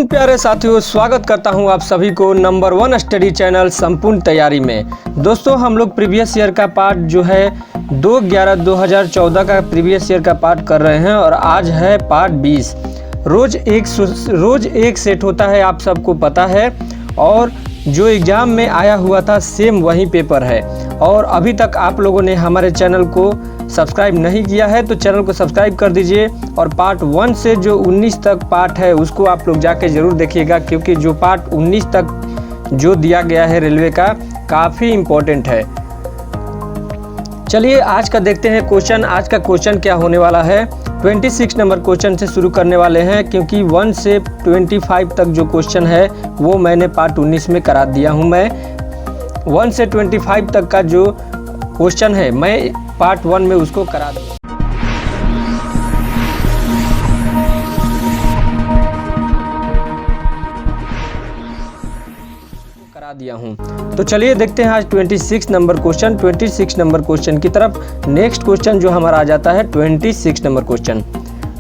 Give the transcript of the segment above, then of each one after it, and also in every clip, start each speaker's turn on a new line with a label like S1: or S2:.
S1: प्यारे साथियों, स्वागत करता हूं आप सभी को नंबर 1 स्टडी चैनल संपूर्ण तैयारी में। दोस्तों, हम लोग प्रीवियस ईयर का पार्ट जो है 2/11/2014 का प्रीवियस ईयर का पार्ट कर रहे हैं और आज है पार्ट 20। रोज एक सेट होता है, आप सबको पता है, और जो एग्ज़ाम में आया हुआ था सेम वही पेपर है। और अभी तक आप लोगों ने हमारे चैनल को सब्सक्राइब नहीं किया है तो चैनल को सब्सक्राइब कर दीजिए, और पार्ट 1 से जो 19 तक पार्ट है उसको आप लोग जाके ज़रूर देखिएगा, क्योंकि जो पार्ट 19 तक जो दिया गया है रेलवे का काफ़ी इम्पोर्टेंट है। चलिए आज का देखते हैं क्वेश्चन। आज का क्वेश्चन क्या होने वाला है, 26 नंबर क्वेश्चन से शुरू करने वाले हैं, क्योंकि 1 से 25 तक जो क्वेश्चन है वो मैंने पार्ट 19 में करा दिया हूँ। मैं 1 से 25 तक का जो क्वेश्चन है मैं पार्ट 1 में उसको करा दिया हूँ। तो चलिए देखते हैं आज 26 नंबर क्वेश्चन। 26 नंबर क्वेश्चन की तरफ नेक्स्ट क्वेश्चन जो हमारा आ जाता है 26 नंबर क्वेश्चन।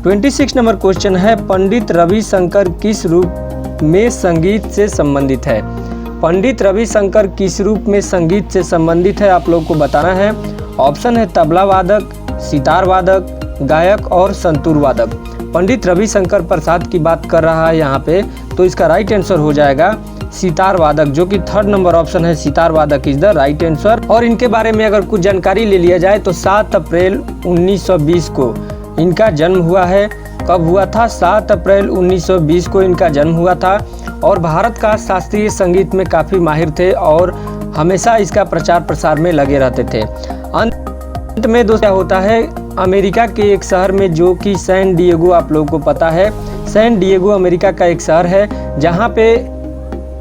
S1: 26 नंबर क्वेश्चन है, पंडित रविशंकर किस रूप में संगीत से संबंधित है? पंडित रविशंकर किस रूप में संगीत से संबंधित है आप लोग को बताना है। ऑप्शन है तबला वादक, सितार वादक, गायक और संतूर वादक। पंडित रविशंकर प्रसाद की बात कर रहा है यहाँ पे, तो इसका राइट आंसर हो जाएगा सितार वादक, जो कि 3rd नंबर ऑप्शन है, सितार वादक इज द राइट आंसर। और इनके बारे में अगर कुछ जानकारी ले लिया जाए तो 7 अप्रैल 1920 को इनका जन्म हुआ है। कब हुआ था? 7 अप्रैल 1920 को इनका जन्म हुआ था। और भारत का शास्त्रीय संगीत में काफ़ी माहिर थे और हमेशा इसका प्रचार प्रसार में लगे रहते थे। अंत में दोस्तों क्या होता है, अमेरिका के एक शहर में जो कि सैन डिएगो, आप लोगों को पता है सैन डिएगो अमेरिका का एक शहर है, जहाँ पे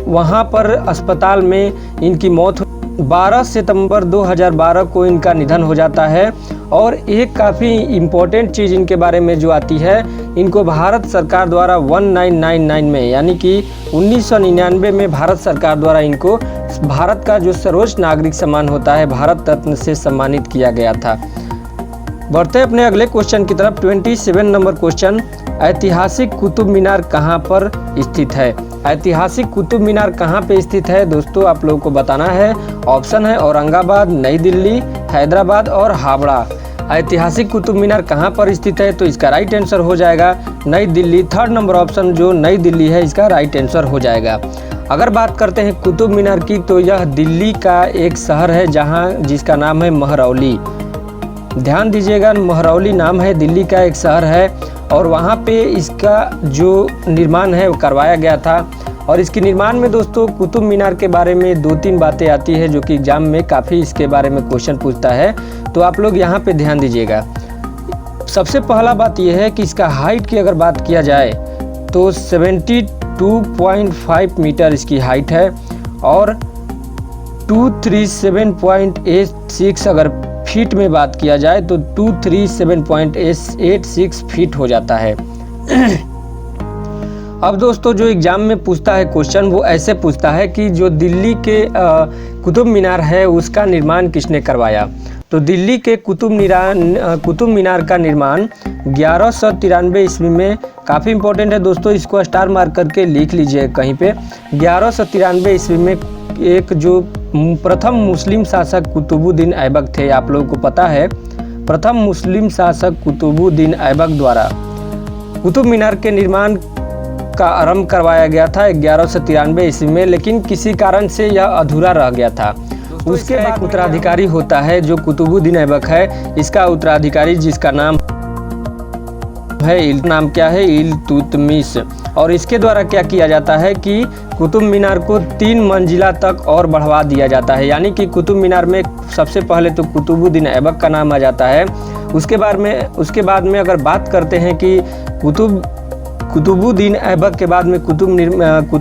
S1: वहाँ पर अस्पताल में इनकी मौत 12 सितंबर 2012 को इनका निधन हो जाता है। और एक काफ़ी इम्पोर्टेंट चीज़ इनके बारे में जो आती है, इनको भारत सरकार द्वारा 1999 में यानी कि 1999 में भारत सरकार द्वारा इनको भारत का जो सर्वोच्च नागरिक सम्मान होता है भारत रत्न से सम्मानित किया गया था। बढ़ते अपने अगले क्वेश्चन की तरफ। 27 नंबर क्वेश्चन, ऐतिहासिक कुतुब मीनार कहाँ पर स्थित है? ऐतिहासिक कुतुब मीनार कहाँ पे स्थित है दोस्तों, आप लोगों को बताना है। ऑप्शन है औरंगाबाद, नई दिल्ली, हैदराबाद और हावड़ा। ऐतिहासिक कुतुब मीनार कहाँ पर स्थित है, तो इसका राइट आंसर हो जाएगा नई दिल्ली। 3rd नंबर ऑप्शन जो नई दिल्ली है, इसका राइट आंसर हो जाएगा। अगर बात करते हैं कुतुब मीनार की, तो यह दिल्ली का एक शहर है जिसका नाम है महरौली। ध्यान दीजिएगा, महरौली नाम है, दिल्ली का एक शहर है, और वहाँ पे इसका जो निर्माण है वो करवाया गया था। और इसके निर्माण में दोस्तों कुतुब मीनार के बारे में 2-3 बातें आती है, जो कि एग्जाम में काफ़ी इसके बारे में क्वेश्चन पूछता है, तो आप लोग यहाँ पे ध्यान दीजिएगा। सबसे पहला बात यह है कि इसका हाइट की अगर बात किया जाए तो 72.5 मीटर इसकी हाइट है, और 237.86 अगर फीट में बात किया जाए तो 237.86 फीट हो जाता है। अब दोस्तों जो एग्जाम में पूछता है क्वेश्चन, वो ऐसे पूछता है कि जो दिल्ली के कुतुब मीनार है उसका निर्माण किसने करवाया? तो दिल्ली के कुतुब मीनार का निर्माण 1193 ईस्वी में, काफ़ी इंपॉर्टेंट है दोस्तों, इसको स्टार मार्क करके लिख लीजिए कहीं पे। 1193 ईस्वी में एक जो प्रथम मुस्लिम शासक कुतुबुद्दीन ऐबक थे, आप लोगों को पता है, प्रथम मुस्लिम शासक कुतुबुद्दीन ऐबक द्वारा कुतुब मीनार के निर्माण का आरंभ करवाया गया था 1193 ईस्वी में, लेकिन किसी कारण से यह अधूरा रह गया था। उसके बाद उत्तराधिकारी होता है जो कुतुबुद्दीन ऐबक है, इसका उत्तराधिकारी जिसका नाम है इल्तुतमिश। और इसके द्वारा क्या किया जाता है कि कुतुब मीनार को 3 मंजिला तक और बढ़वा दिया जाता है, यानी कि कुतुब मीनार में सबसे पहले तो कुतुबुद्दीन ऐबक का नाम आ जाता है। उसके बाद में अगर बात करते हैं कि कुतुबुद्दीन ऐबक के बाद में कुतुब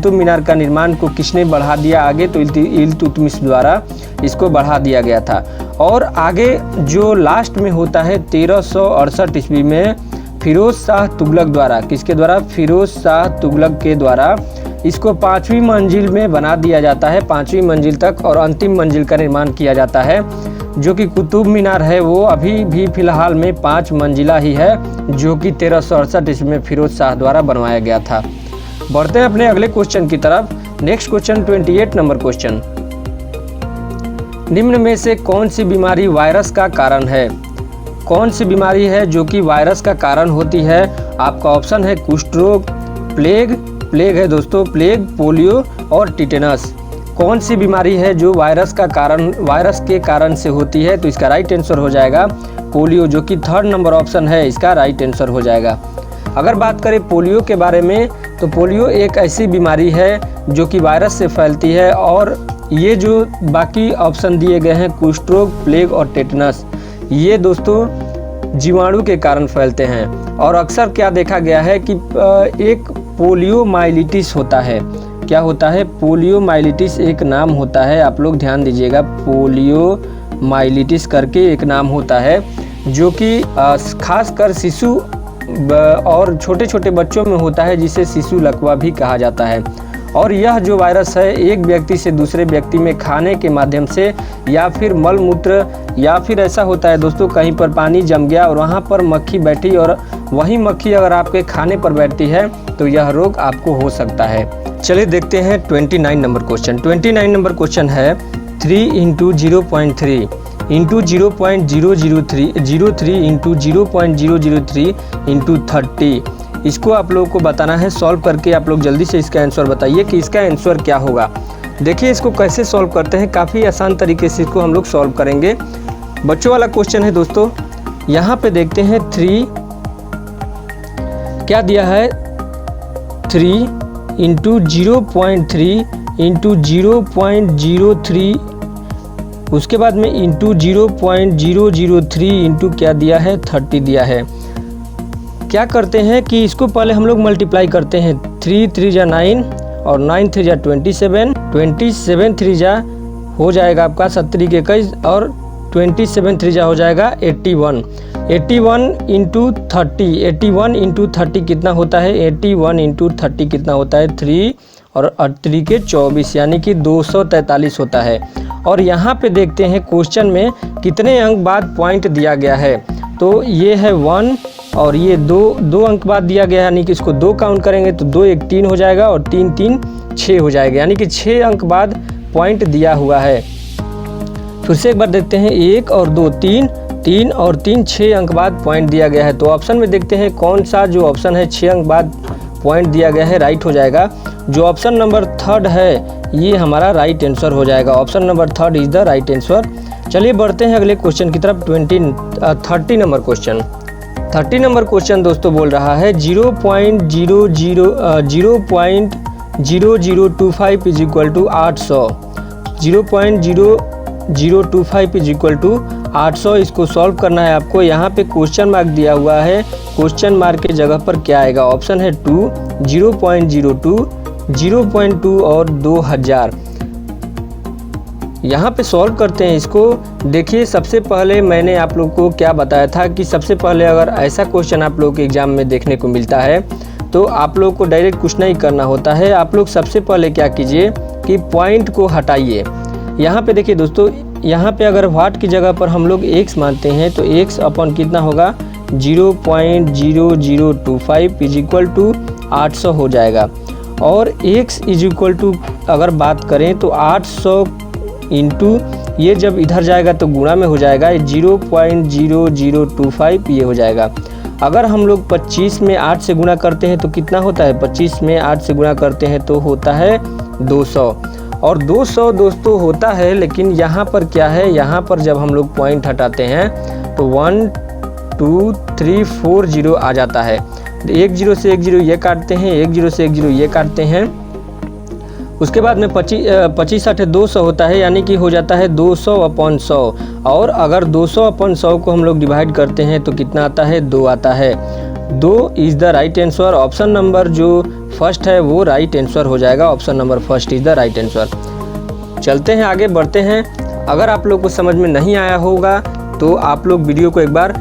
S1: मीनार का निर्माण को किसने बढ़ा दिया आगे, तो इल्तुतमिश द्वारा इसको बढ़ा दिया गया था। और आगे जो लास्ट में होता है 1368 ईस्वी में फिरोज शाह तुगलक द्वारा, किसके द्वारा? फिरोज शाह तुगलक के द्वारा इसको 5वीं मंजिल में बना दिया जाता है, 5वीं मंजिल तक, और अंतिम मंजिल का निर्माण किया जाता है। जो कि कुतुब मीनार है वो अभी भी फिलहाल में 5 मंजिला ही है, जो कि 1368 ईस्वी में फिरोज शाह द्वारा बनवाया गया था। बढ़ते हैं अपने अगले क्वेश्चन की तरफ। नेक्स्ट क्वेश्चन 28 नंबर क्वेश्चन, निम्न में से कौन सी बीमारी वायरस का कारण है? कौन सी बीमारी है जो कि वायरस का कारण होती है? आपका ऑप्शन है कुष्ठ रोग, प्लेग है दोस्तों, प्लेग, पोलियो और टिटेनस। कौन सी बीमारी है जो वायरस के कारण से होती है? तो इसका राइट आंसर हो जाएगा पोलियो, जो कि 3rd नंबर ऑप्शन है, इसका राइट आंसर हो जाएगा। अगर बात करें पोलियो के बारे में, तो पोलियो एक ऐसी बीमारी है जो कि वायरस से फैलती है, और ये जो बाकी ऑप्शन दिए गए हैं कुष्ठ रोग, प्लेग और टेटनस, ये दोस्तों जीवाणु के कारण फैलते हैं। और अक्सर क्या देखा गया है कि एक पोलियोमाइलिटिस होता है। क्या होता है? पोलियोमाइलिटिस एक नाम होता है, आप लोग ध्यान दीजिएगा, पोलियोमाइलिटिस करके एक नाम होता है, जो कि खासकर शिशु और छोटे छोटे बच्चों में होता है, जिसे शिशु लकवा भी कहा जाता है। और यह जो वायरस है एक व्यक्ति से दूसरे व्यक्ति में खाने के माध्यम से, या फिर मल मूत्र, या फिर ऐसा होता है दोस्तों कहीं पर पानी जम गया और वहाँ पर मक्खी बैठी, और वही मक्खी अगर आपके खाने पर बैठती है तो यह रोग आपको हो सकता है। चलिए देखते हैं 29 नंबर क्वेश्चन। 29 नंबर क्वेश्चन है 3 × 0.3 × 0.003 × 0.003 × 30। इसको आप लोगों को बताना है। सॉल्व करके आप लोग जल्दी से इसका आंसर बताइए कि इसका आंसर क्या होगा। देखिए इसको कैसे सॉल्व करते हैं, काफ़ी आसान तरीके से इसको हम लोग सॉल्व करेंगे। बच्चों वाला क्वेश्चन है दोस्तों। यहाँ पे देखते हैं 3 क्या दिया है, 3 × 0.3 × 0.03, उसके बाद में इंटू 0.003 इंटू क्या दिया है, 30 दिया है। क्या करते हैं कि इसको पहले हम लोग मल्टीप्लाई करते हैं। 3 3 जा 9 और 9 3 जा 27, 27 3 जा हो जाएगा आपका 70 के 21, और 27 3 जा हो जाएगा 81। 81 इंटू 30, 81 इंटू 30 कितना होता है, 81 इंटू 30 कितना होता है, 3 और 3 के 24, यानी कि 243 होता है। और यहाँ पे देखते हैं क्वेश्चन में कितने अंक बाद पॉइंट दिया गया है। तो ये है 1 और ये 2 अंक बाद दिया गया है, यानी कि इसको 2 काउंट करेंगे तो 2 1 3 हो जाएगा और 3 3 6 हो जाएगा, यानी कि 6 अंक बाद पॉइंट दिया हुआ है। फिर से एक बार देखते हैं 1 और 2 3, 3 और 3 6 अंक बाद पॉइंट दिया गया है। तो ऑप्शन में देखते हैं कौन सा जो ऑप्शन है 6 अंक बाद पॉइंट दिया गया है राइट हो जाएगा। जो ऑप्शन नंबर 3 है ये हमारा राइट आंसर हो जाएगा। Option number 3 is the right answer. चलिए बढ़ते हैं अगले क्वेश्चन की तरफ। 30 नंबर क्वेश्चन। 30 नंबर क्वेश्चन दोस्तों बोल रहा है 0.0025 is equal to 800। 0.0025 is equal to 800। इसको सॉल्व करना है आपको। यहाँ पे क्वेश्चन मार्क दिया हुआ है, क्वेश्चन मार्क के जगह पर क्या आएगा, ऑप्शन है 2, 0.02, 0.2 और 2000। यहाँ पे सॉल्व करते हैं इसको। देखिए सबसे पहले मैंने आप लोग को क्या बताया था कि सबसे पहले अगर ऐसा क्वेश्चन आप लोग के एग्जाम में देखने को मिलता है तो आप लोग को डायरेक्ट कुछ नहीं करना होता है। आप लोग सबसे पहले क्या कीजिए कि पॉइंट को हटाइए। यहाँ पे देखिए दोस्तों, यहाँ पे अगर वाट की जगह पर हम लोग x मानते हैं तो x अपॉन कितना होगा, 0.0025 इज इक्वल टू 800 हो जाएगा। और x इज इक्वल टू अगर बात करें तो 800 इंटू ये जब इधर जाएगा तो गुणा में हो जाएगा 0.0025 ये हो जाएगा। अगर हम लोग 25 में 8 से गुणा करते हैं तो कितना होता है, 25 में 8 से गुणा करते हैं तो होता है 200। और 200 दोस्तों होता है, लेकिन यहाँ पर क्या है, यहाँ पर जब हम लोग पॉइंट हटाते हैं तो 1 2 3 4 0 आ जाता है। 1 0 से 1 0 ये काटते हैं, 1 0 से 1 0 ये काटते हैं। उसके बाद में 25 8 200 होता है, यानी कि हो जाता है 200 अपॉन 100। और अगर 200 अपॉन 100 को हम लोग डिवाइड करते हैं तो कितना आता है, 2 आता है। 2 is the right answer. Option number जो फर्स्ट है वो राइट आंसर हो जाएगा। Option number first is the right answer. चलते हैं आगे बढ़ते हैं। अगर आप लोग को समझ में नहीं आया होगा तो आप लोग वीडियो को एक बार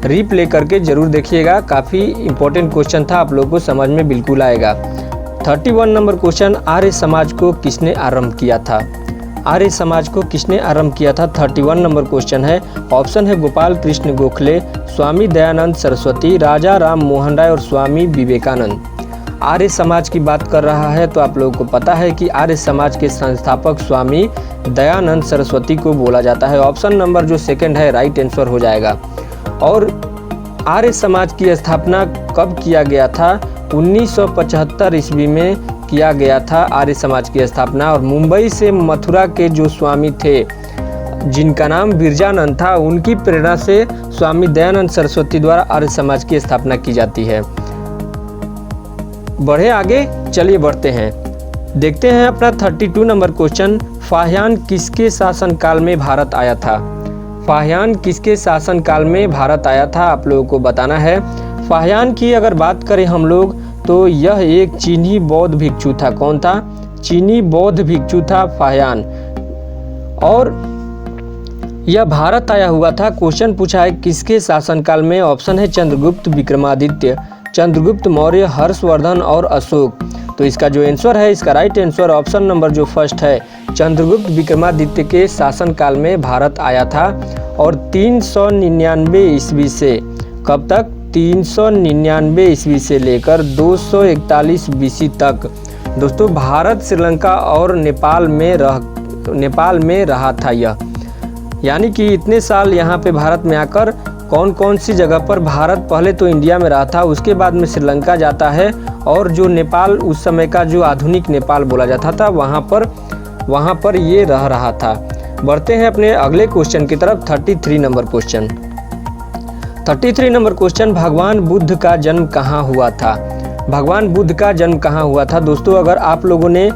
S1: रीप्ले करके ज़रूर देखिएगा। काफ़ी इंपॉर्टेंट क्वेश्चन था, आप लोग को समझ में बिल्कुल आएगा। 31 नंबर क्वेश्चन, आर्य समाज को किसने आरंभ किया था। आर्य समाज को किसने आरंभ किया था, 31 नंबर क्वेश्चन है। ऑप्शन है गोपाल कृष्ण गोखले, स्वामी दयानंद सरस्वती, राजा राम मोहन राय और स्वामी विवेकानंद। आर्य समाज की बात कर रहा है तो आप लोगों को पता है कि आर्य समाज के संस्थापक स्वामी दयानंद सरस्वती को बोला जाता है। ऑप्शन नंबर जो सेकंड है राइट आंसर हो जाएगा। और आर्य समाज की स्थापना कब किया गया था? 1975 ईस्वी में किया गया था आर्य समाज की स्थापना। और मुंबई से मथुरा के जो स्वामी थे जिनका नाम बिरजानंद था, उनकी प्रेरणा से स्वामी दयानंद सरस्वती द्वारा आर्य समाज की स्थापना की जाती है। बढ़े आगे, चलिए बढ़ते हैं, देखते हैं अपना 32 नंबर क्वेश्चन। फाहियान किसके शासनकाल में भारत आया था? फाहियान किसके शासनकाल में भारत आया था, आप लोगों को बताना है। फाहियान की अगर बात करें हम लोग तो यह एक चीनी बौद्ध भिक्षु था। कौन था? चीनी बौद्ध भिक्षु था फाहियान। और यह भारत आया हुआ था। क्वेश्चन पूछा है किसके शासनकाल में? ऑप्शन है चंद्रगुप्त, विक्रमादित्य, चंद्रगुप्त मौर्य, हर्षवर्धन और अशोक। तो इसका जो आंसर है, इसका राइट आंसर ऑप्शन नंबर जो फर्स्ट है, चंद्रगुप्त विक्रमादित्य के शासनकाल में भारत आया था। और 399 ईस्वी से कब तक? 399 ईस्वी से लेकर 241 बीसी तक दोस्तों भारत, श्रीलंका और नेपाल में रहा था यह। यानी कि इतने साल यहाँ पे भारत में आकर कौन कौन सी जगह पर भारत पहले तो इंडिया में रहा था, उसके बाद में श्रीलंका जाता है और जो नेपाल उस समय का जो आधुनिक नेपाल बोला जाता था वहाँ पर ये रह रहा था। बढ़ते हैं अपने अगले क्वेश्चन की तरफ। 33 नंबर क्वेश्चन। 33 नंबर क्वेश्चन, भगवान बुद्ध का जन्म कहाँ हुआ था? भगवान बुद्ध का जन्म कहाँ हुआ था? दोस्तों अगर आप लोगों ने,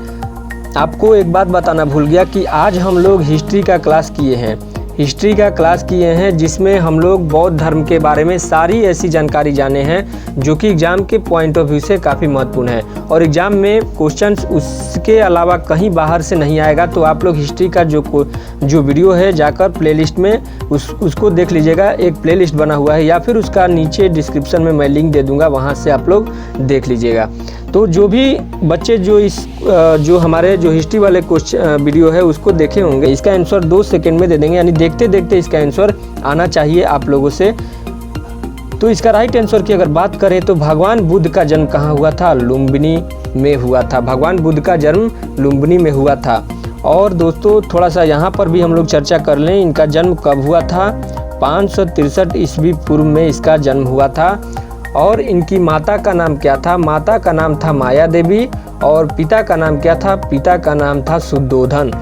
S1: आपको एक बात बताना भूल गया कि आज हम लोग हिस्ट्री का क्लास किए हैं जिसमें हम लोग बौद्ध धर्म के बारे में सारी ऐसी जानकारी जाने हैं जो कि एग्ज़ाम के पॉइंट ऑफ व्यू से काफ़ी महत्वपूर्ण है। और एग्ज़ाम में क्वेश्चंस उसके अलावा कहीं बाहर से नहीं आएगा। तो आप लोग हिस्ट्री का जो वीडियो है जाकर प्लेलिस्ट में उसको देख लीजिएगा। एक प्लेलिस्ट बना हुआ है या फिर उसका नीचे डिस्क्रिप्शन में मैं लिंक दे दूँगा, वहाँ से आप लोग देख लीजिएगा। तो जो भी बच्चे जो हमारे जो हिस्ट्री वाले क्वेश्चन वीडियो है उसको देखे होंगे, इसका आंसर 2 सेकंड में दे देंगे, यानी देखते देखते इसका आंसर आना चाहिए आप लोगों से। तो इसका राइट आंसर की अगर बात करें तो भगवान बुद्ध का जन्म कहाँ हुआ था? लुम्बिनी में हुआ था। भगवान बुद्ध का जन्म लुम्बिनी में हुआ था। और दोस्तों थोड़ा सा यहाँ पर भी हम लोग चर्चा कर लें, इनका जन्म कब हुआ था? 563 ईस्वी पूर्व में इसका जन्म हुआ था। और इनकी माता का नाम क्या था? माता का नाम था माया देवी। और पिता का नाम क्या था? पिता का नाम था शुद्धोधन।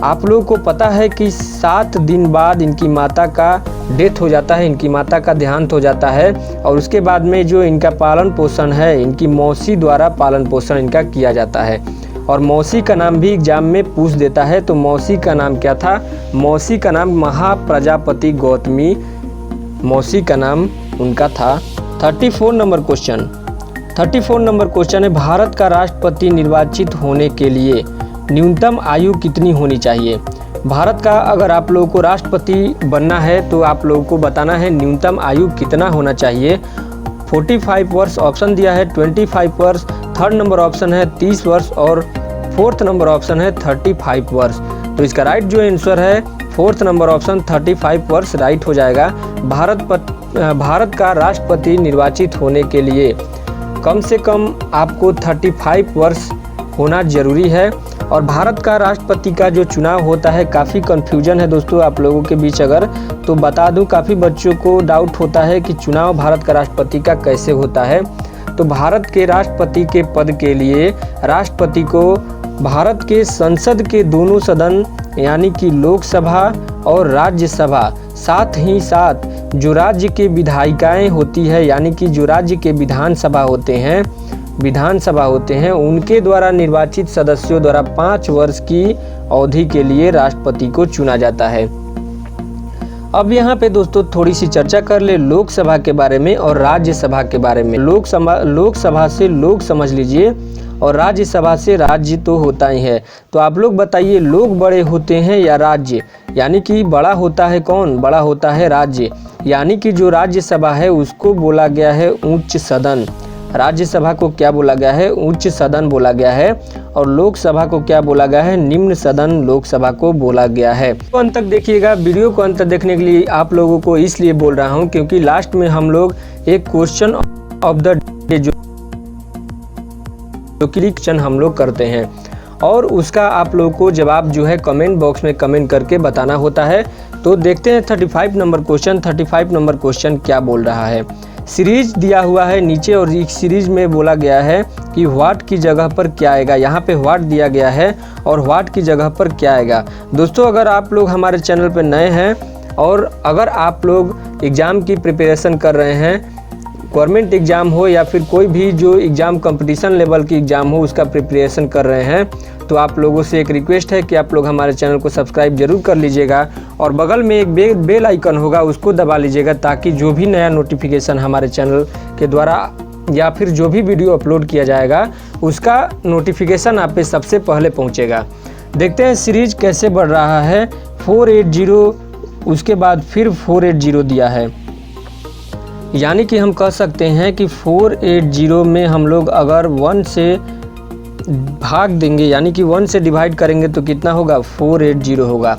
S1: आप लोगों को पता है कि 7 दिन बाद इनकी माता का डेथ हो जाता है, इनकी माता का देहांत हो जाता है। और उसके बाद में जो इनका पालन पोषण है, इनकी मौसी द्वारा पालन पोषण इनका किया जाता है। और मौसी का नाम भी एग्जाम में पूछ देता है। तो मौसी का नाम क्या था? मौसी का नाम महाप्रजापति गौतमी, मौसी का नाम उनका था। 34 नंबर क्वेश्चन। 34 नंबर क्वेश्चन है, भारत का राष्ट्रपति निर्वाचित होने के लिए न्यूनतम आयु कितनी होनी चाहिए? भारत का अगर आप लोगों को राष्ट्रपति बनना है तो आप लोगों को बताना है न्यूनतम आयु कितना होना चाहिए। 45 वर्ष ऑप्शन दिया है, 25 वर्ष, थर्ड नंबर ऑप्शन है 30 वर्ष और फोर्थ नंबर ऑप्शन है 35 वर्ष। तो इसका राइट जो आंसर है फोर्थ नंबर ऑप्शन 35 वर्ष राइट हो जाएगा। भारत का राष्ट्रपति निर्वाचित होने के लिए कम से कम आपको 35 वर्ष होना जरूरी है। और भारत का राष्ट्रपति का जो चुनाव होता है, काफ़ी कन्फ्यूजन है दोस्तों आप लोगों के बीच, अगर तो बता दूं, काफ़ी बच्चों को डाउट होता है कि चुनाव भारत का राष्ट्रपति का कैसे होता है। तो भारत के राष्ट्रपति के पद के लिए राष्ट्रपति को भारत के संसद के दोनों सदन यानी कि लोकसभा और राज्यसभा, साथ ही साथ जो राज्य के विधायिकाएं होती है यानी कि जो राज्य के विधानसभा होते हैं उनके द्वारा निर्वाचित सदस्यों द्वारा 5 वर्ष की अवधि के लिए राष्ट्रपति को चुना जाता है। अब यहाँ पे दोस्तों थोड़ी सी चर्चा कर ले लोकसभा के बारे में और राज्यसभा के बारे में। लोकसभा से लोक समझ लीजिए और राज्यसभा से राज्य तो होता ही है। तो आप लोग बताइए, लोग बड़े होते हैं या राज्य? यानी कि बड़ा होता है कौन? बड़ा होता है राज्य। यानी कि जो राज्यसभा है उसको बोला गया है उच्च सदन। राज्यसभा को क्या बोला गया है? उच्च सदन बोला गया है। और लोकसभा को क्या बोला गया है? निम्न सदन लोकसभा को बोला गया है। तो अंत तक देखिएगा, वीडियो को अंत तक देखने के लिए आप लोगों को इसलिए बोल रहा हूं क्योंकि लास्ट में हम लोग एक क्वेश्चन ऑफ द डे जो जो क्वेश्चन हम लोग करते हैं, और उसका आप लोग को जवाब जो है कमेंट बॉक्स में कमेंट करके बताना होता है। तो देखते हैं 35 नंबर क्वेश्चन। 35 नंबर क्वेश्चन क्या बोल रहा है। सीरीज दिया हुआ है नीचे और इस सीरीज में बोला गया है कि व्हाट की जगह पर क्या आएगा। यहाँ पे व्हाट दिया गया है और व्हाट की जगह पर क्या आएगा। दोस्तों, अगर आप लोग हमारे चैनल पर नए हैं और अगर आप लोग एग्ज़ाम की प्रिपरेशन कर रहे हैं, गवर्नमेंट एग्ज़ाम हो या फिर कोई भी जो एग्ज़ाम कंपटीशन लेवल की एग्ज़ाम हो उसका प्रिपरेशन कर रहे हैं, तो आप लोगों से एक रिक्वेस्ट है कि आप लोग हमारे चैनल को सब्सक्राइब जरूर कर लीजिएगा और बगल में एक बेल आइकन होगा उसको दबा लीजिएगा, ताकि जो भी नया नोटिफिकेशन हमारे चैनल के द्वारा या फिर जो भी वीडियो अपलोड किया जाएगा उसका नोटिफिकेशन आप पे सबसे पहले पहुँचेगा। देखते हैं सीरीज कैसे बढ़ रहा है। 480, उसके बाद फिर 480 दिया है, यानी कि हम कह सकते हैं कि 480 में हम लोग अगर 1 से भाग देंगे, यानी कि 1 से डिवाइड करेंगे तो कितना होगा, 480 होगा।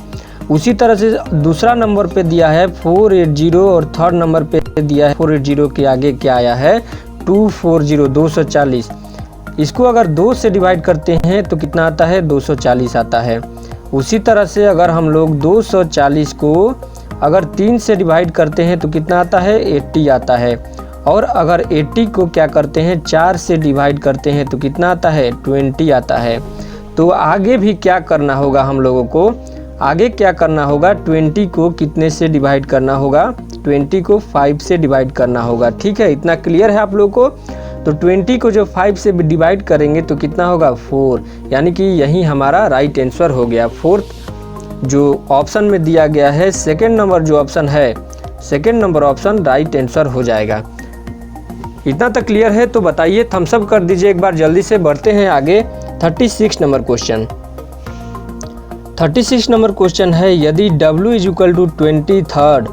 S1: उसी तरह से दूसरा नंबर पे दिया है 480 और थर्ड नंबर पे दिया है 480 के आगे क्या आया है, 240, 240। इसको अगर 2 से डिवाइड करते हैं तो कितना आता है, 240 आता है। उसी तरह से अगर हम लोग 240 को अगर 3 से डिवाइड करते हैं तो कितना आता है, 80 आता है। और अगर 80 को क्या करते हैं, 4 से डिवाइड करते हैं तो कितना आता है, 20 आता है। तो आगे भी क्या करना होगा हम लोगों को, आगे क्या करना होगा, 20 को कितने से डिवाइड करना होगा, 20 को 5 से डिवाइड करना होगा। ठीक है, इतना क्लियर है आप लोगों को। तो 20 को जो 5 से डिवाइड करेंगे तो कितना होगा, 4, यानी कि यही हमारा राइट आंसर हो गया। फोर्थ जो ऑप्शन में दिया गया है, सेकंड नंबर जो ऑप्शन है, second number option right answer हो जाएगा। इतना तक क्लियर है तो बताइए, थम्स अप कर दीजिए एक बार जल्दी से। बढ़ते हैं आगे 36 नंबर क्वेश्चन। 36 नंबर क्वेश्चन है, यदि W = 23,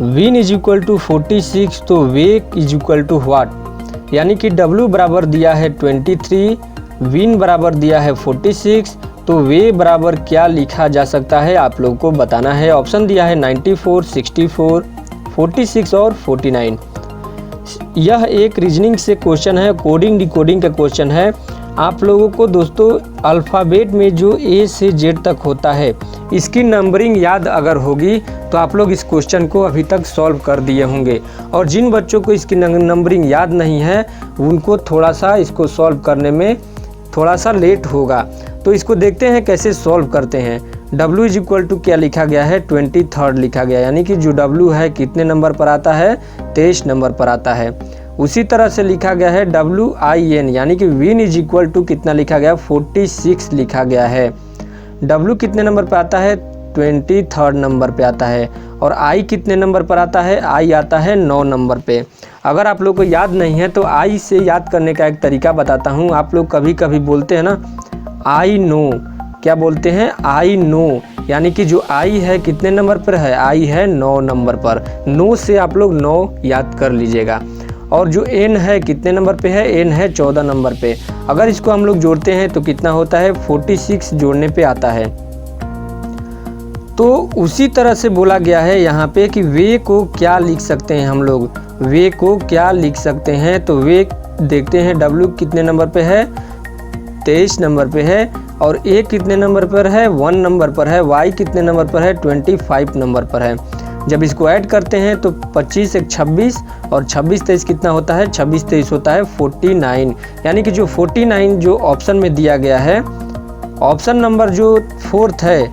S1: विन = 46 तो वेक = व्हाट। यानी कि W बराबर दिया है 23, विन बराबर दिया है 46, तो वे बराबर क्या लिखा जा सकता है आप लोग को बताना है। ऑप्शन दिया है 94, 64, 46 और 49। यह एक रीजनिंग से क्वेश्चन है, कोडिंग डिकोडिंग का क्वेश्चन है। आप लोगों को दोस्तों अल्फ़ाबेट में जो A से Z तक होता है इसकी नंबरिंग याद अगर होगी तो आप लोग इस क्वेश्चन को अभी तक सॉल्व कर दिए होंगे। और जिन बच्चों को इसकी नंबरिंग याद नहीं है उनको थोड़ा सा इसको सॉल्व करने में थोड़ा सा लेट होगा। तो इसको देखते हैं कैसे सॉल्व करते हैं। W = क्या लिखा गया है, 23 लिखा गया, यानी कि जो W है कितने नंबर पर आता है, 23 नंबर पर आता है। उसी तरह से लिखा गया है WIN, यानी कि विन = कितना लिखा गया, 46 लिखा गया है। W कितने नंबर पर आता है, 23 नंबर पे आता है। और I कितने नंबर पर आता है, I आता है 9 नंबर पे। अगर आप लोग को याद नहीं है तो I से याद करने का एक तरीका बताता हूँ। आप लोग कभी कभी बोलते हैं ना, आई नो, क्या बोलते हैं, आई नो, यानी कि जो आई है कितने नंबर पर है, आई है 9 नंबर पर। नो से आप लोग 9 याद कर लीजिएगा। और जो एन है कितने नंबर पे है, एन है 14 नंबर पे। अगर इसको हम लोग जोड़ते हैं तो कितना होता है, 46 जोड़ने पे आता है। तो उसी तरह से बोला गया है यहाँ पे कि वे को क्या लिख सकते हैं हम लोग, वे को क्या लिख सकते हैं। तो वे देखते हैं W कितने नंबर पे है, 23 नंबर पे है। और A कितने नंबर पर है, 1 नंबर पर है। Y कितने नंबर पर है, 25 नंबर पर है। जब इसको ऐड करते हैं तो 25 एक 26 और 26 23 कितना होता है, 26 23 होता है 49। यानी कि जो 49 जो ऑप्शन में दिया गया है, ऑप्शन नंबर जो 4th है,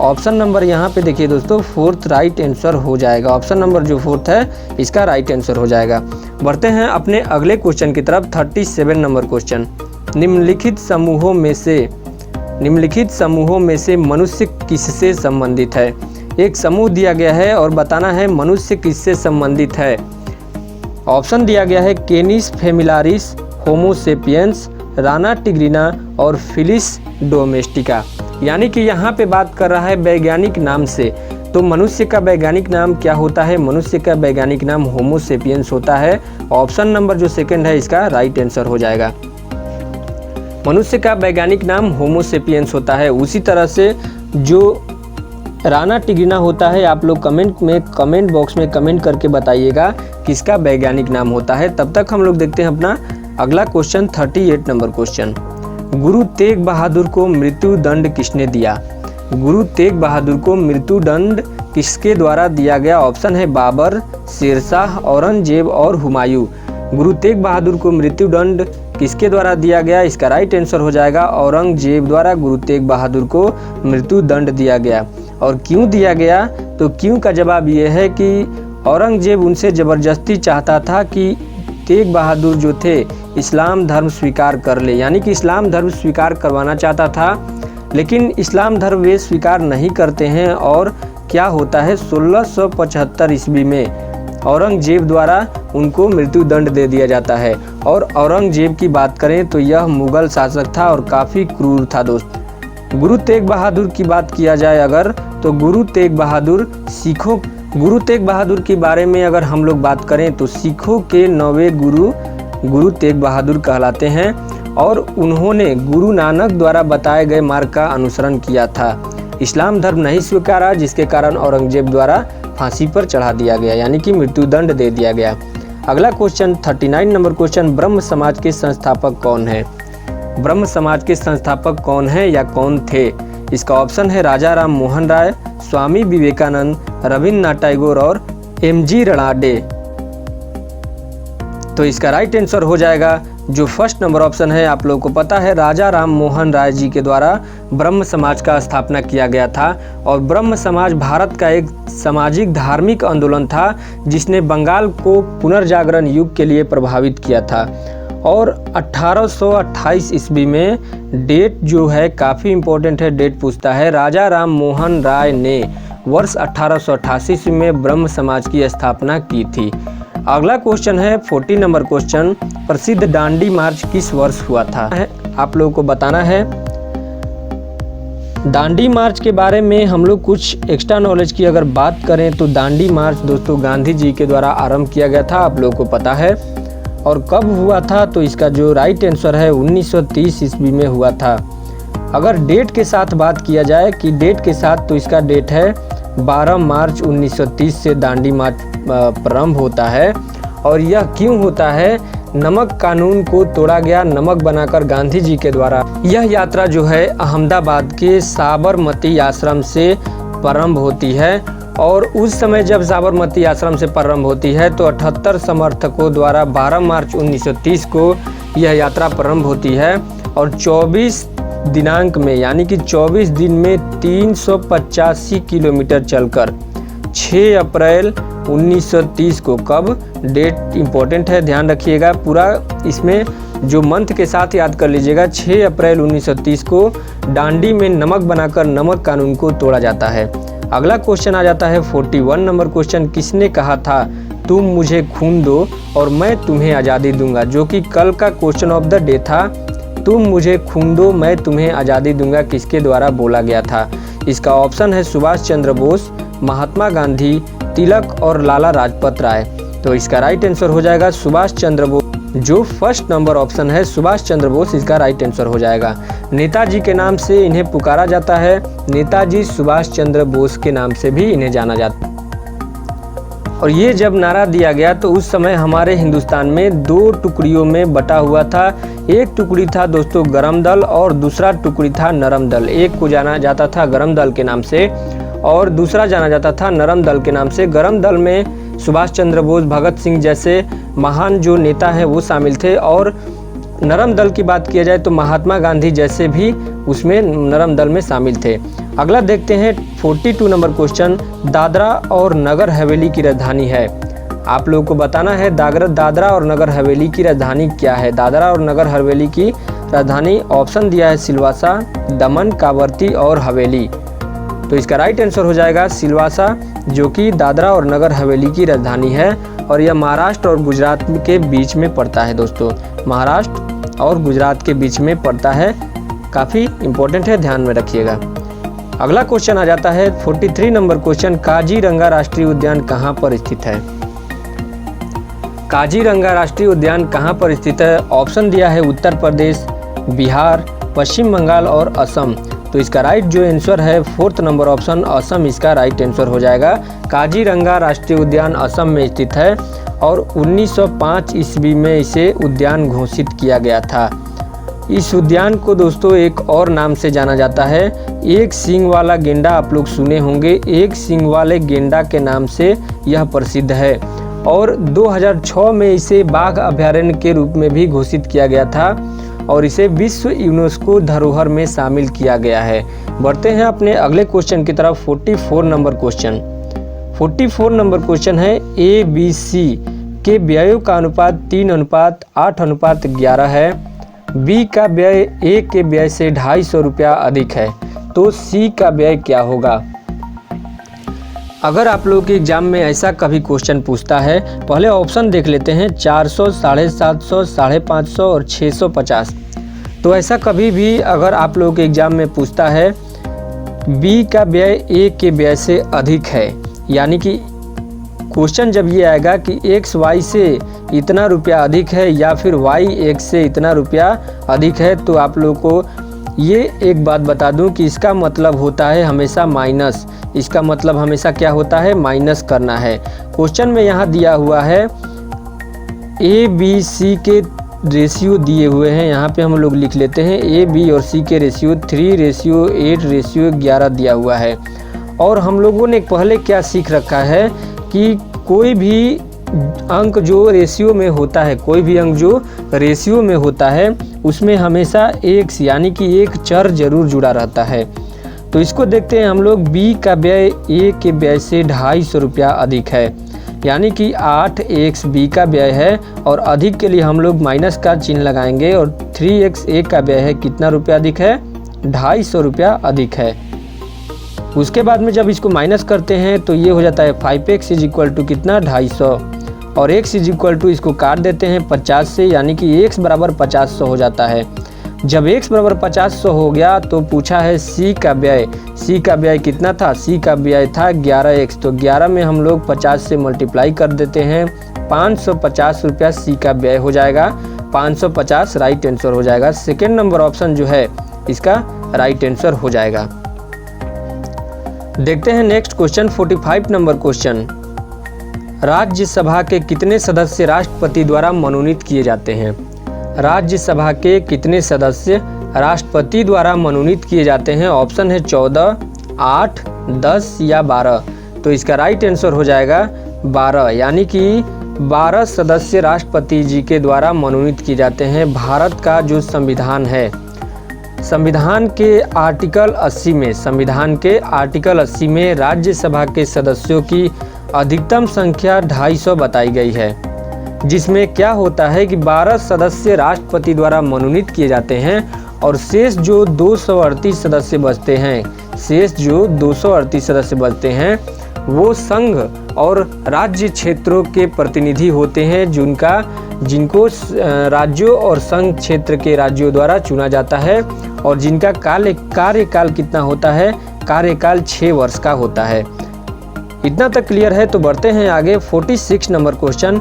S1: ऑप्शन नंबर यहाँ पे देखिए दोस्तों 4th राइट आंसर हो जाएगा। ऑप्शन नंबर जो 4th है इसका राइट आंसर हो जाएगा। बढ़ते हैं अपने अगले क्वेश्चन की तरफ। 37 नंबर क्वेश्चन, निम्नलिखित समूहों में से मनुष्य किससे संबंधित है। एक समूह दिया गया है और बताना है मनुष्य किससे संबंधित है। ऑप्शन दिया गया है केनिस फेमिलारिस, होमो सेपियंस, राना टिग्रिना और फिलिस डोमेस्टिका। यानी कि यहाँ पे बात कर रहा है वैज्ञानिक नाम से। तो मनुष्य का वैज्ञानिक नाम क्या होता है, मनुष्य का वैज्ञानिक नाम होमो सेपियंस होता है। ऑप्शन नंबर जो 2nd है इसका राइट आंसर हो जाएगा। मनुष्य का वैज्ञानिक नाम होमो सेपियंस होता है। उसी तरह से जो राना टिग्रिना होता है, आप लोग कमेंट बॉक्स में कमेंट करके बताइएगा किसका वैज्ञानिक नाम होता है। तब तक हम लोग देखते हैं अपना अगला question 38 number question, Guru Tegh Bahadur को मृत्यु दंड किसने दिया? गुरु तेग बहादुर को मृत्यु दंड किसके द्वारा दिया गया? ऑप्शन है बाबर, शेरशाह, औरंगजेब और हुमायूं। गुरु तेग बहादुर को मृत्यु दंड किसके द्वारा दिया गया? इसका राइट आंसर हो जाएगा औरंगजेब द्वारा गुरु तेग बहादुर को मृत्यु दंड दिया गया। और क्यों दिया गया? तो क्यों का जवाब ये है कि औरंगजेब उनसे ज़बरदस्ती चाहता था कि तेग बहादुर जो थे इस्लाम धर्म स्वीकार कर ले, यानी कि इस्लाम धर्म स्वीकार करवाना चाहता था, लेकिन इस्लाम धर्म वे स्वीकार नहीं करते हैं। और क्या होता है 1675 ईस्वी में औरंगजेब द्वारा उनको मृत्यु दंड दे दिया जाता है। और औरंगजेब की बात करें तो यह मुगल शासक था और काफ़ी क्रूर था दोस्त। गुरु तेग बहादुर की बात किया जाए अगर, तो गुरु तेग बहादुर के बारे में अगर हम लोग बात करें तो सिखों के 9वें गुरु तेग बहादुर कहलाते हैं। और उन्होंने गुरु नानक द्वारा बताए गए मार्ग का अनुसरण किया था। इस्लाम धर्म नहीं स्वीकारा, जिसके कारण औरंगजेब द्वारा फांसी पर चढ़ा दिया गया, यानी कि मृत्यु दंड दे दिया गया। अगला क्वेश्चन 39 नंबर क्वेश्चन, ब्रह्म समाज के संस्थापक कौन है? ब्रह्म समाज के संस्थापक कौन है या कौन थे? इसका ऑप्शन है राजा राम मोहन राय, स्वामी विवेकानंद, रविन्द्रनाथ टैगोर और एम.जी. रनाडे। तो इसका राइट आंसर हो जाएगा जो फर्स्ट नंबर ऑप्शन है। आप लोगों को पता है राजा राम मोहन राय जी के द्वारा ब्रह्म समाज का स्थापना किया गया था। और ब्रह्म समाज भारत का एक सामाजिक धार्मिक आंदोलन था जिसने बंगाल को पुनर्जागरण युग के लिए प्रभावित किया था। और 1828 ईस्वी में, डेट जो है काफ़ी इम्पोर्टेंट है, डेट पूछता है, राजा राम मोहन राय ने वर्ष 1888 ईस्वी में ब्रह्म समाज की स्थापना की थी। अगला क्वेश्चन है 40 नंबर क्वेश्चन, प्रसिद्ध दांडी मार्च किस वर्ष हुआ था? आप लोगों को बताना है। दांडी मार्च के बारे में हम लोग कुछ एक्स्ट्रा नॉलेज की अगर बात करें तो दांडी मार्च दोस्तों गांधी जी के द्वारा आरंभ किया गया था, आप लोगों को पता है। और कब हुआ था? तो इसका जो राइट आंसर है 1930 ईस्वी में हुआ था। अगर डेट के साथ बात किया जाए कि डेट के साथ, तो इसका डेट है 12 मार्च 1930 से दांडी मार्च प्रारंभ होता है। और यह क्यों होता है? नमक कानून को तोड़ा गया, नमक बनाकर गांधी जी के द्वारा। यह यात्रा जो है अहमदाबाद के साबरमती आश्रम से प्रारंभ होती है। और उस समय जब साबरमती आश्रम से प्रारंभ होती है तो 78 समर्थकों द्वारा 12 मार्च 1930 को यह यात्रा प्रारंभ होती है। और 24 दिनांक में, यानी कि 24 दिन में 385 किलोमीटर चलकर 6 अप्रैल 1930 को, कब डेट इम्पोर्टेंट है, ध्यान रखिएगा पूरा, इसमें जो मंथ के साथ याद कर लीजिएगा, 6 अप्रैल 1930 को दांडी में नमक बनाकर नमक कानून को तोड़ा जाता है। अगला क्वेश्चन आ जाता है 41 नंबर क्वेश्चन, किसने कहा था तुम मुझे खून दो और मैं तुम्हें आज़ादी दूंगा? जो कि कल का क्वेश्चन ऑफ द डे था। तुम मुझे खून दो, मैं तुम्हें आज़ादी दूंगा किसके द्वारा बोला गया था? इसका ऑप्शन है सुभाष चंद्र बोस, महात्मा गांधी, तिलक और लाला लाजपत राय। तो इसका राइट आंसर हो जाएगा सुभाष चंद्र बोस। जो फर्स्ट नंबर ऑप्शन है सुभाष चंद्र बोस, इसका राइट आंसर हो जाएगा। नेताजी के नाम से इन्हें पुकारा जाता है, नेताजी सुभाष चंद्र बोस के नाम से भी इन्हें जाना जाता है। और ये जब नारा दिया गया तो उस समय हमारे हिंदुस्तान में 2 टुकड़ियों में बटा हुआ था। एक टुकड़ी था दोस्तों गरम दल और दूसरा टुकड़ी था नरम दल। एक को जाना जाता था गरम दल के नाम से और दूसरा जाना जाता था नरम दल के नाम से। गरम दल में सुभाष चंद्र बोस, भगत सिंह जैसे महान जो नेता हैं वो शामिल थे। और नरम दल की बात किया जाए तो महात्मा गांधी जैसे भी उसमें नरम दल में शामिल थे। अगला देखते हैं 42 नंबर क्वेश्चन, दादरा और नगर हवेली की राजधानी है। आप लोगों को बताना है दादरा और नगर हवेली की राजधानी क्या है। दादरा और नगर हवेली की राजधानी ऑप्शन दिया है सिलवासा, दमन, कावरती और हवेली। तो इसका राइट आंसर हो जाएगा सिलवासा, जो कि दादरा और नगर हवेली की राजधानी है। और यह महाराष्ट्र और गुजरात के बीच में पड़ता है दोस्तों, महाराष्ट्र और गुजरात के बीच में पड़ता है। काफ़ी इम्पोर्टेंट है, ध्यान में रखिएगा। अगला क्वेश्चन आ जाता है 43 नंबर क्वेश्चन, काजीरंगा राष्ट्रीय उद्यान कहाँ पर स्थित है? काजीरंगा राष्ट्रीय उद्यान कहाँ पर स्थित है? ऑप्शन दिया है उत्तर प्रदेश, बिहार, पश्चिम बंगाल और असम। तो इसका राइट जो आंसर है 4th नंबर ऑप्शन असम, इसका राइट आंसर हो जाएगा। काजीरंगा राष्ट्रीय उद्यान असम में स्थित है। और 1905 ईस्वी में इसे उद्यान घोषित किया गया था। इस उद्यान को दोस्तों एक और नाम से जाना जाता है, एक सींग वाला गेंडा। आप लोग सुने होंगे, एक सींग वाले गेंडा के नाम से यह प्रसिद्ध है। और 2006 में इसे बाघ अभयारण्य के रूप में भी घोषित किया गया था और इसे विश्व यूनेस्को धरोहर में शामिल किया गया है। बढ़ते हैं अपने अगले क्वेश्चन की तरफ। 44 नंबर क्वेश्चन। 44 नंबर क्वेश्चन है, ABC के व्ययों का अनुपात 3:8:11 है। बी का व्यय ए के व्यय से 250 रुपया अधिक है, तो सी का व्यय क्या होगा? अगर आप लोगों के एग्जाम में ऐसा कभी क्वेश्चन पूछता है, पहले ऑप्शन देख लेते हैं, 400, 750, 550 और 650। तो ऐसा कभी भी अगर आप लोगों के एग्जाम में पूछता है बी का व्यय ए के व्यय से अधिक है, यानी कि क्वेश्चन जब ये आएगा कि एक्स वाई से इतना रुपया अधिक है या फिर वाई एक्स से इतना रुपया अधिक है, तो आप लोगों को ये एक बात बता दूं कि इसका मतलब होता है हमेशा माइनस। इसका मतलब हमेशा क्या होता है? माइनस करना है। क्वेश्चन में यहाँ दिया हुआ है ए बी सी के रेशियो दिए हुए हैं, यहाँ पे हम लोग लिख लेते हैं ए बी और सी के रेशियो 3:8:11 दिया हुआ है। और हम लोगों ने पहले क्या सीख रखा है कि कोई भी अंक जो रेशियो में होता है, कोई भी अंक जो रेशियो में होता है उसमें हमेशा एक्स यानी कि एक चर जरूर जुड़ा रहता है। तो इसको देखते हैं हम लोग, बी का व्यय ए के व्यय से 250 रुपया अधिक है, यानी कि 8x बी का व्यय है और अधिक के लिए हम लोग माइनस का चिन्ह लगाएंगे और 3x ए का व्यय है, कितना रुपया अधिक है? 250 रुपया अधिक है। उसके बाद में जब इसको माइनस करते हैं तो ये हो जाता है 5x इज इक्वल टू कितना? 250 और x इज इक्वल टू इसको काट देते हैं 50 से, यानी कि x बराबर 50 हो जाता है। जब x बराबर 50 हो गया तो पूछा है c का व्यय। c का व्यय कितना था? c का व्यय था 11x, तो 11 में हम लोग 50 से मल्टीप्लाई कर देते हैं, 550 रुपया c का व्यय हो जाएगा। 550 राइट आंसर हो जाएगा। सेकेंड नंबर ऑप्शन जो है इसका राइट आंसर हो जाएगा। देखते हैं next question, 45 number question. Rajya Sabha के कितने सदस्य राष्ट्रपति द्वारा मनोनीत किए जाते हैं? राज्यसभा के कितने सदस्य राष्ट्रपति द्वारा मनोनीत किए जाते हैं? ऑप्शन है 14, 8, 10 या 12। तो इसका राइट आंसर हो जाएगा 12, यानी कि 12 सदस्य राष्ट्रपति जी के द्वारा मनोनीत किए जाते हैं। भारत का जो संविधान है, संविधान के आर्टिकल 80 में, संविधान के आर्टिकल 80 में राज्यसभा के सदस्यों की अधिकतम संख्या 250 बताई गई है, जिसमें क्या होता है कि 12 सदस्य राष्ट्रपति द्वारा मनोनीत किए जाते हैं और शेष जो 238 सदस्य बचते हैं, शेष जो 238 सदस्य बचते हैं वो संघ और राज्य क्षेत्रों के प्रतिनिधि होते हैं, जिनको राज्यों और संघ क्षेत्र के राज्यों द्वारा चुना जाता है और जिनका कार्यकाल कितना होता है? कार्यकाल 6 वर्ष का होता है। इतना तक क्लियर है। तो बढ़ते हैं आगे। 46 नंबर क्वेश्चन।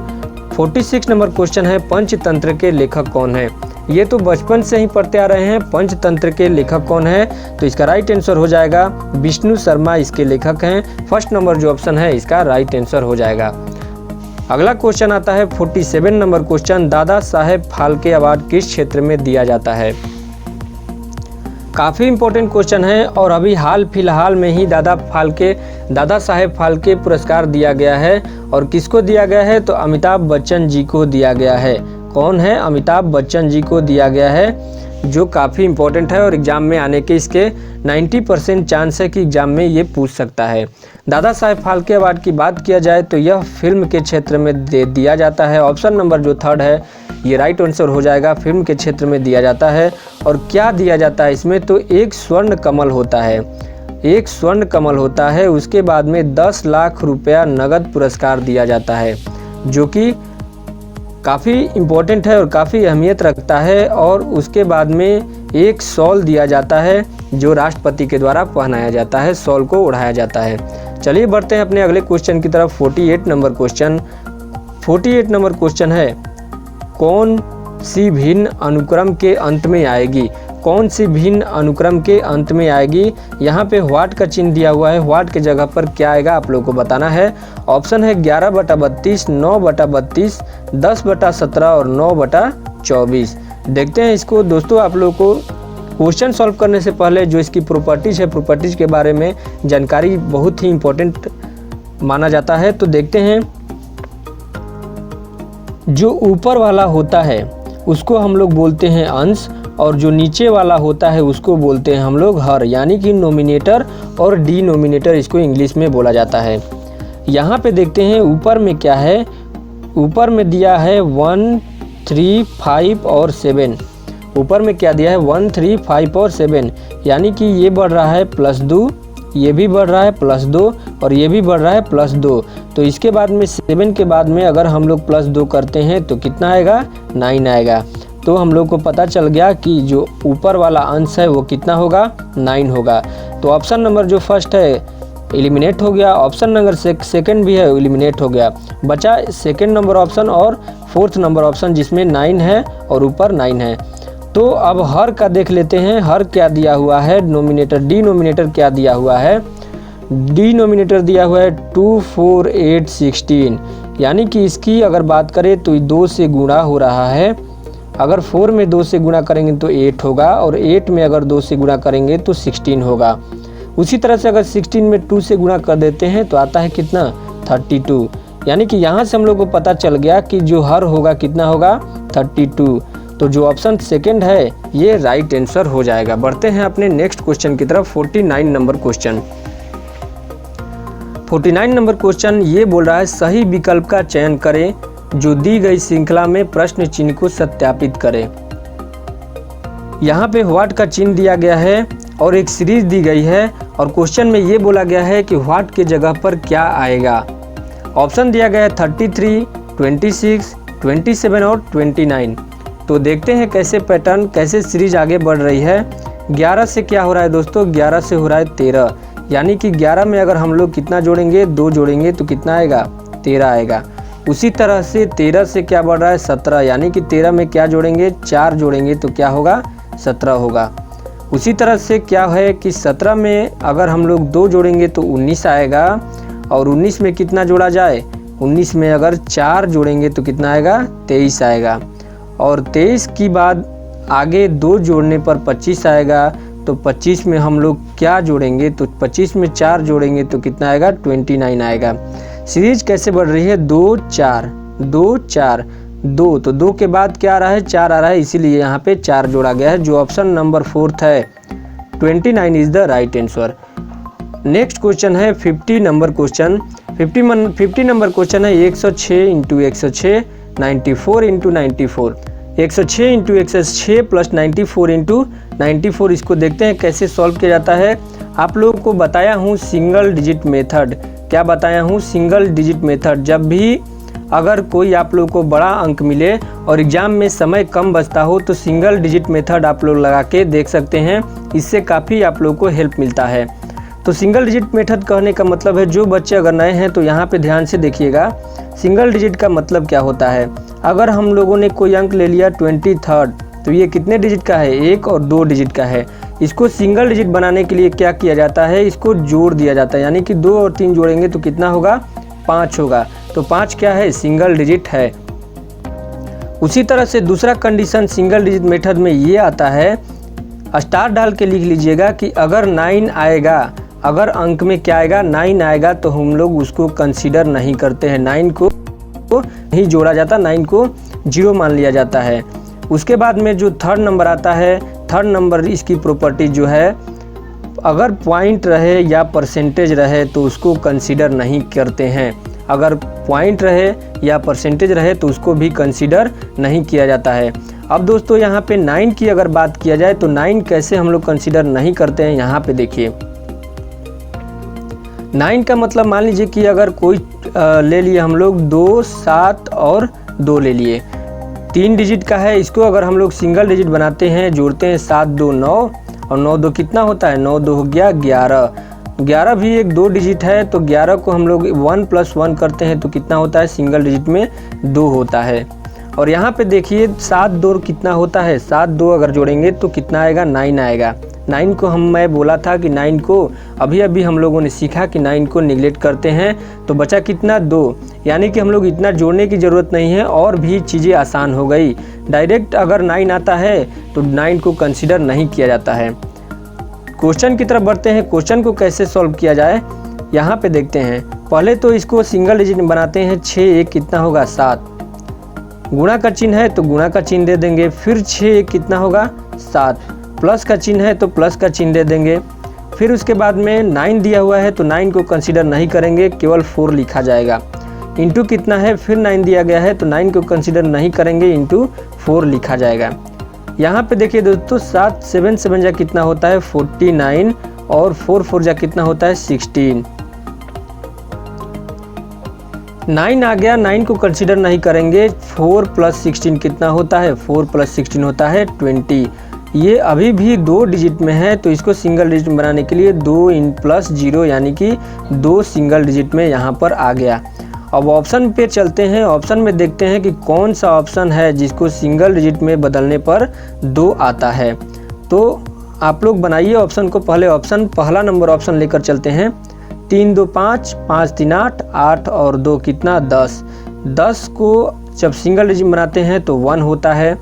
S1: 46 नंबर क्वेश्चन है, पंचतंत्र के लेखक कौन है? ये तो बचपन से ही पढ़ते आ रहे हैं, पंचतंत्र के लेखक कौन है? तो इसका राइट आंसर हो जाएगा विष्णु शर्मा इसके लेखक हैं। फर्स्ट नंबर जो ऑप्शन है इसका राइट आंसर हो जाएगा। अगला क्वेश्चन आता है 47 number question, Dada Saheb Phalke award किस क्षेत्र में दिया जाता है? काफ़ी इंपॉर्टेंट क्वेश्चन है और अभी हाल फिलहाल में ही दादा साहेब फाल्के पुरस्कार दिया गया है। और किसको दिया गया है? तो अमिताभ बच्चन जी को दिया गया है। कौन है? अमिताभ बच्चन जी को दिया गया है, जो काफ़ी इंपॉर्टेंट है और एग्जाम में आने के इसके 90% चांस है कि एग्जाम में ये पूछ सकता है। दादा साहेब फाल्के अवार्ड की बात किया जाए तो यह फिल्म के क्षेत्र में दिया जाता है। ऑप्शन नंबर जो 3 है ये राइट आंसर हो जाएगा, फिल्म के क्षेत्र में दिया जाता है। और क्या दिया जाता है इसमें? तो एक स्वर्ण कमल होता है, एक स्वर्ण कमल होता है। उसके बाद में 10 लाख रुपया नगद पुरस्कार दिया जाता है, जो कि काफ़ी इम्पोर्टेंट है और काफ़ी अहमियत रखता है। और उसके बाद में एक शॉल दिया जाता है जो राष्ट्रपति के द्वारा पहनाया जाता है, शॉल को ओढ़ाया जाता है। चलिए बढ़ते हैं अपने अगले क्वेश्चन की तरफ। 48 नंबर क्वेश्चन। 48 नंबर क्वेश्चन है, कौन सी भिन्न अनुक्रम के अंत में आएगी? कौन सी भिन्न अनुक्रम के अंत में आएगी। यहाँ पे व्हाट का चिन्ह दिया हुआ है, व्हाट के जगह पर क्या आएगा आप लोगों को बताना है। ऑप्शन है 11/32, 9/32, 10/17 और 9/24। देखते हैं इसको दोस्तों। आप लोगों को क्वेश्चन सॉल्व करने से पहले जो इसकी प्रॉपर्टीज है, प्रॉपर्टीज के बारे में जानकारी बहुत ही इम्पोर्टेंट माना जाता है। तो देखते हैं, जो ऊपर वाला होता है उसको हम लोग बोलते हैं अंश, और जो नीचे वाला होता है उसको बोलते हैं हम लोग हर, यानी कि नोमिनेटर और डिनोमिनेटर इसको इंग्लिश में बोला जाता है। यहाँ पे देखते हैं ऊपर में क्या है। ऊपर में दिया है 1, 3, 5 और 7। ऊपर में क्या दिया है 1, 3, 5 और 7, यानी कि ये बढ़ रहा है +2, ये भी बढ़ रहा है +2 और ये भी बढ़ रहा है +2। तो इसके बाद में 7 के बाद में अगर हम लोग +2 करते हैं तो कितना आएगा, 9 आएगा। तो हम लोग को पता चल गया कि जो ऊपर वाला अंश है वो कितना होगा, 9 होगा। तो ऑप्शन नंबर जो फर्स्ट है एलिमिनेट हो गया, ऑप्शन नंबर सेकंड भी है एलिमिनेट हो गया। बचा सेकंड नंबर ऑप्शन और फोर्थ नंबर ऑप्शन जिसमें 9 है और ऊपर 9 है। तो अब हर का देख लेते हैं, हर क्या दिया हुआ है, नोमिनेटर डिनोमिनेटर क्या दिया हुआ है। डिनोमिनेटर दिया हुआ है 2, 4, 8, 16, यानी कि इसकी अगर बात करें तो 2 से गुणा हो रहा है। अगर 4 में 2 से गुणा करेंगे तो 8 होगा, और 8 में अगर 2 से गुणा करेंगे तो 16 होगा। उसी तरह से अगर 16 में 2 से गुणा कर देते हैं तो आता है कितना, 32। यानी कि यहाँ से हम लोग को पता चल गया कि जो हर होगा कितना होगा, 32। तो जो ऑप्शन सेकंड है ये राइट आंसर हो जाएगा। बढ़ते हैं अपने नेक्स्ट क्वेश्चन की तरफ। 49 नंबर क्वेश्चन। 49 नंबर क्वेश्चन ये बोल रहा है सही विकल्प का चयन करें जो दी गई श्रृंखला में प्रश्न चिन्ह को सत्यापित करे। यहाँ पे व्हाट का चिन्ह दिया गया है और एक सीरीज दी गई है, और क्वेश्चन में ये बोला गया है कि व्हाट के जगह पर क्या आएगा। ऑप्शन दिया गया है 33, 26, 27 और 29। तो देखते हैं कैसे पैटर्न, कैसे सीरीज आगे बढ़ रही है। 11 से क्या हो रहा है दोस्तों, 11 से हो रहा है 13, यानी कि 11 में अगर हम लोग कितना जोड़ेंगे, 2 जोड़ेंगे तो कितना आएगा, 13 आएगा। उसी तरह से 13 से क्या बढ़ रहा है, 17, यानी कि 13 में क्या जोड़ेंगे, 4 जोड़ेंगे तो क्या होगा, 17 होगा। उसी तरह से क्या है कि 17 में अगर हम लोग 2 जोड़ेंगे तो 19 आएगा, और 19 में कितना जोड़ा जाए, 19 में अगर 4 जोड़ेंगे तो कितना आएगा, 23 आएगा। और 23 की बाद आगे 2 जोड़ने पर 25 आएगा। तो 25 में हम लोग क्या जोड़ेंगे, तो 25 में 4 जोड़ेंगे तो कितना आएगा, 29 आएगा। सीरीज कैसे बढ़ रही है, 2, 4, 2, 4, 2। तो 2 के बाद क्या आ रहा है, 4 आ रहा है, इसीलिए यहाँ पे 4 जोड़ा गया है। जो ऑप्शन नंबर फोर्थ है 29 is the right answer. Next question है 50 नंबर क्वेश्चन। 50 नंबर क्वेश्चन है 106 × 106, 94 × 94। 106 × 106 प्लस 94 × 94। इसको देखते हैं कैसे सॉल्व किया जाता है। आप लोगों को बताया हूँ सिंगल डिजिट मेथड। क्या बताया हूँ, सिंगल डिजिट मेथड। जब भी अगर कोई आप लोग को बड़ा अंक मिले और एग्जाम में समय कम बचता हो तो सिंगल डिजिट मेथड आप लोग लगा के देख सकते हैं, इससे काफ़ी आप लोग को हेल्प मिलता है। तो सिंगल डिजिट मेथड कहने का मतलब है, जो बच्चे अगर नए हैं तो यहाँ पे ध्यान से देखिएगा, सिंगल डिजिट का मतलब क्या होता है। अगर हम लोगों ने कोई अंक ले लिया 23, तो ये कितने डिजिट का है, 1 और 2 डिजिट का है। इसको सिंगल डिजिट बनाने के लिए क्या किया जाता है, इसको जोड़ दिया जाता है, यानी कि 2 और 3 जोड़ेंगे तो कितना होगा, 5 होगा। तो 5 क्या है, सिंगल डिजिट है। उसी तरह से दूसरा कंडीशन सिंगल डिजिट मेथड में ये आता है, स्टार डाल के लिख लीजिएगा कि अगर 9 आएगा, अगर अंक में क्या आएगा, 9 आएगा, तो हम लोग उसको कंसीडर नहीं करते हैं, 9 को नहीं जोड़ा जाता, 9 को 0 मान लिया जाता है। उसके बाद में जो थर्ड नंबर आता है, थर्ड नंबर इसकी प्रॉपर्टी जो है, अगर पॉइंट रहे या परसेंटेज रहे तो उसको कंसीडर नहीं करते हैं। अगर पॉइंट रहे या परसेंटेज रहे तो उसको भी कंसीडर नहीं किया जाता है। अब दोस्तों यहाँ पे 9 की अगर बात किया जाए तो 9 कैसे हम लोग कंसीडर नहीं करते हैं, यहाँ पे देखिए। 9 का मतलब मान लीजिए कि अगर कोई ले लिए हम लोग 2, 7 और 2 ले लिए, 3 डिजिट का है। इसको अगर हम लोग सिंगल डिजिट बनाते हैं, जोड़ते हैं, 7, 2, 9 और 9, 2 कितना होता है, 9, 2 हो गया 11। 11 भी एक 2 डिजिट है, तो 11 को हम लोग 1 + 1 करते हैं तो कितना होता है, सिंगल डिजिट में 2 होता है। और यहाँ पे देखिए 7 2 कितना होता है, 7 2 अगर जोड़ेंगे तो कितना आएगा, 9 आएगा। 9 को मैं बोला था कि 9 को अभी हम लोगों ने सीखा कि 9 को निगलेक्ट करते हैं तो बचा कितना, 2। यानी कि हम लोग इतना जोड़ने की ज़रूरत नहीं है और भी चीज़ें आसान हो गई। डायरेक्ट अगर 9 आता है तो 9 को कंसिडर नहीं किया जाता है। क्वेश्चन की तरफ बढ़ते हैं। क्वेश्चन को कैसे सॉल्व किया जाए यहाँ पे देखते हैं। पहले तो इसको सिंगल डिजिट में बनाते हैं। 6 1 कितना होगा, 7। गुणा का चिन्ह है तो गुणा का चिन्ह दे देंगे। फिर 6 1 कितना होगा, 7। प्लस का चिन्ह है तो प्लस का चिन्ह दे देंगे। फिर उसके बाद में 9 दिया हुआ है तो 9 को कंसीडर नहीं करेंगे, केवल 4 लिखा जाएगा। इंटू कितना है, फिर 9 दिया गया है तो 9 को कंसीडर नहीं करेंगे, इंटू 4 लिखा जाएगा। यहाँ पे देखिए दोस्तों 7 7 7 जा कितना होता है, 49 और 4 4 जा कितना होता है, 16। 9 आ गया, 9 को कंसीडर नहीं करेंगे। 4 + 16 कितना होता है, 4 + 16 होता है 20। ये अभी भी 2 डिजिट में है तो इसको सिंगल डिजिट में बनाने के लिए 2 + 0 यानी कि 2 सिंगल डिजिट में यहाँ पर आ गया। अब ऑप्शन पे चलते हैं। ऑप्शन में देखते हैं कि कौन सा ऑप्शन है जिसको सिंगल डिजिट में बदलने पर 2 आता है। तो आप लोग बनाइए ऑप्शन को। पहला नंबर ऑप्शन लेकर चलते हैं। 3 2 5 5 3 8 8 और 2 कितना, 10। 10 को जब सिंगल डिजिट बनाते हैं तो 1 होता है।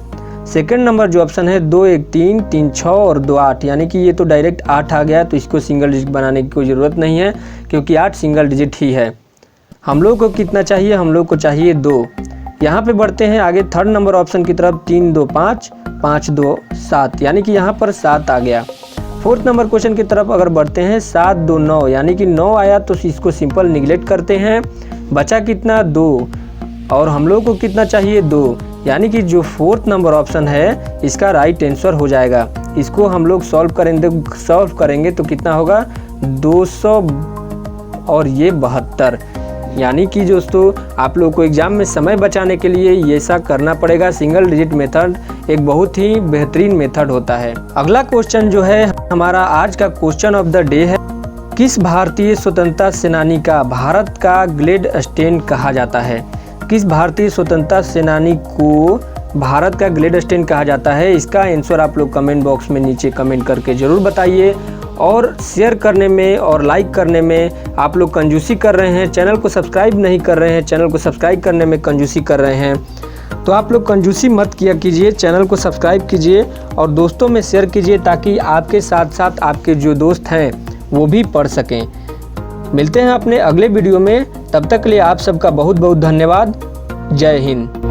S1: सेकंड नंबर जो ऑप्शन है 2 1 3 3 6 और 2 8 यानी कि ये तो डायरेक्ट 8 आ गया तो इसको सिंगल डिजिट बनाने की कोई ज़रूरत नहीं है क्योंकि 8 सिंगल डिजिट ही है। हम लोग को कितना चाहिए, हम लोग को चाहिए 2। यहाँ पे बढ़ते हैं आगे थर्ड नंबर ऑप्शन की तरफ। 3 2 5 5 2 7 यानी कि यहाँ पर 7 आ गया। फोर्थ नंबर क्वेश्चन की तरफ अगर बढ़ते हैं 7 2 9 यानी कि 9 आया तो इसको सिंपल निगलेक्ट करते हैं। बचा कितना, 2 और हम लोग को कितना चाहिए, 2 यानी कि जो फोर्थ नंबर ऑप्शन है इसका राइट आंसर हो जाएगा। इसको हम लोग सॉल्व करेंगे तो कितना होगा, 200 और ये 72। यानी कि दोस्तों आप लोगों को एग्जाम में समय बचाने के लिए ये ऐसा करना पड़ेगा। सिंगल डिजिट मेथड एक बहुत ही बेहतरीन मेथड होता है। अगला क्वेश्चन जो है हमारा आज का क्वेश्चन ऑफ द डे है, किस भारतीय स्वतंत्रता सेनानी का भारत का ग्लेड स्टेन कहा जाता है। किस भारतीय स्वतंत्रता सेनानी को भारत का ग्लेड स्टेन कहा जाता है। इसका आंसर आप लोग कमेंट बॉक्स में नीचे कमेंट करके ज़रूर बताइए। और शेयर करने में और लाइक करने में आप लोग कंजूसी कर रहे हैं, चैनल को सब्सक्राइब नहीं कर रहे हैं, चैनल को सब्सक्राइब करने में कंजूसी कर रहे हैं। तो आप लोग कंजूसी मत किया कीजिए, चैनल को सब्सक्राइब कीजिए और दोस्तों में शेयर कीजिए ताकि आपके साथ साथ आपके जो दोस्त हैं वो भी पढ़ सकें। मिलते हैं अपने अगले वीडियो में, तब तक के लिए आप सबका बहुत बहुत धन्यवाद। जय हिंद।